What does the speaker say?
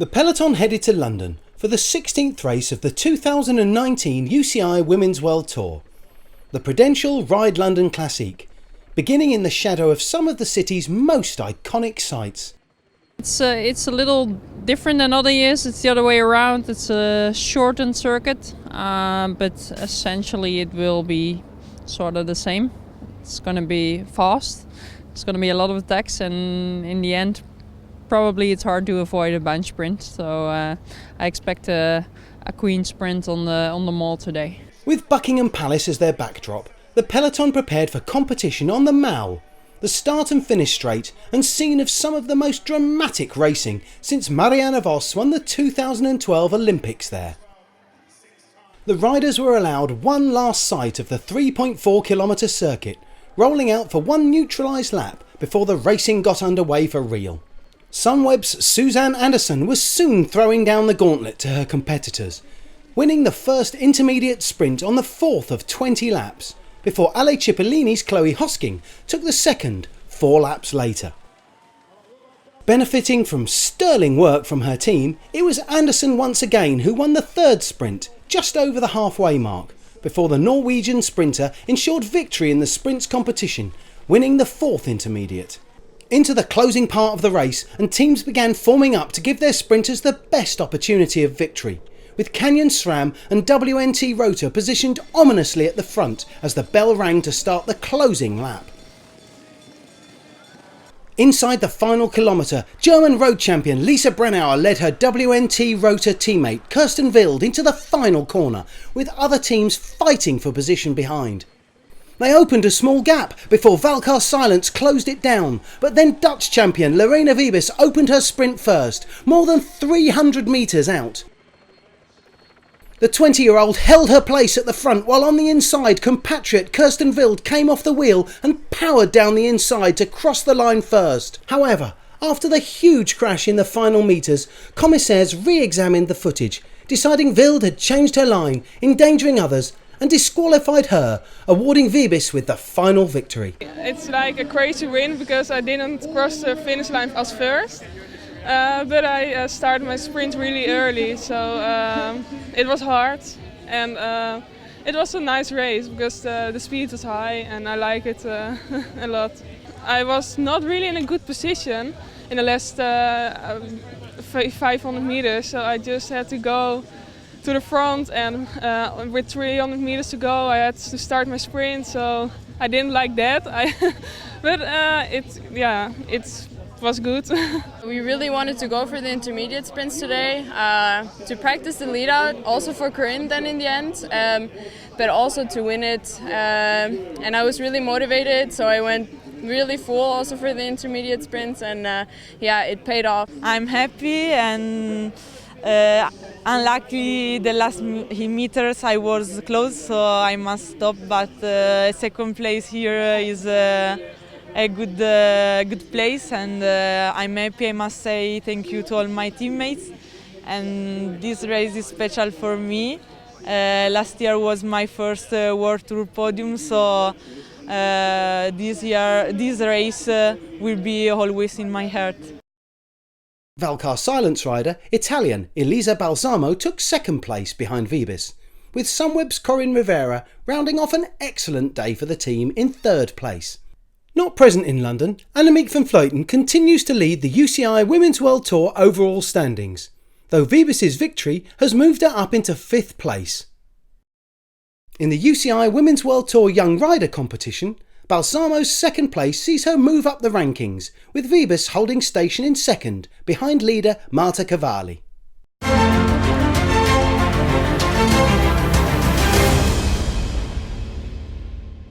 The peloton headed to London for the 16th race of the 2019 UCI Women's World Tour, the Prudential Ride London Classique, beginning in the shadow of some of the city's most iconic sights. It's a little different than other years. It's the other way around. It's a shortened circuit, but essentially it will be sort of the same. It's going to be fast. It's going to be a lot of attacks, and in the end, probably it's hard to avoid a bunch sprint. So I expect a queen sprint on the mall today. With Buckingham Palace as their backdrop, the peloton prepared for competition on the Mall, the start and finish straight and scene of some of the most dramatic racing since Marianne Vos won the 2012 Olympics there. The riders were allowed one last sight of the 3.4 kilometre circuit, rolling out for one neutralised lap before the racing got underway for real. Sunweb's Suzanne Anderson was soon throwing down the gauntlet to her competitors, winning the first intermediate sprint on the fourth of 20 laps, before Ale Cipollini's Chloe Hosking took the second 4 laps later. Benefiting from sterling work from her team, it was Anderson once again who won the third sprint, just over the halfway mark, before the Norwegian sprinter ensured victory in the sprints competition, winning the fourth intermediate. Into the closing part of the race, and teams began forming up to give their sprinters the best opportunity of victory, with Canyon SRAM and WNT Rotor positioned ominously at the front as the bell rang to start the closing lap. Inside the final kilometre, German road champion Lisa Brennauer led her WNT Rotor teammate Kirsten Wild into the final corner, with other teams fighting for position behind. They opened a small gap before Valcar Silence closed it down, but then Dutch champion Lorena Wiebes opened her sprint first, more than 300 metres out. The 20-year-old held her place at the front, while on the inside compatriot Kirsten Wild came off the wheel and powered down the inside to cross the line first. However, after the huge crash in the final metres, commissaires re-examined the footage, deciding Wild had changed her line, endangering others, and disqualified her, awarding Wiebes with the final victory. It's like a crazy win because I didn't cross the finish line as first, but I started my sprint really early, so it was hard, and it was a nice race because the speed was high and I like it a lot. I was not really in a good position in the last 500 meters, so I just had to go to the front, and with 300 meters to go I had to start my sprint, so I didn't like that. But it was good. We really wanted to go for the intermediate sprints today, to practice the lead out, also for Corinne then in the end, but also to win it. And I was really motivated, so I went really full also for the intermediate sprints, and it paid off. I'm happy, and unluckily the last meters I was close, so I must stop, but second place here is a good place, and I'm happy. I must say thank you to all my teammates, and this race is special for me. Last year was my first World Tour podium, so this race will be always in my heart. Valcar Silence rider, Italian Elisa Balsamo took second place behind Wiebes, with Sunweb's Corinne Rivera rounding off an excellent day for the team in third place. Not present in London, Annemiek van Vleuten continues to lead the UCI Women's World Tour overall standings, though Wiebes' victory has moved her up into 5th place. In the UCI Women's World Tour Young Rider competition, Balsamo's second place sees her move up the rankings, with Wiebes holding station in second, behind leader Marta Cavalli.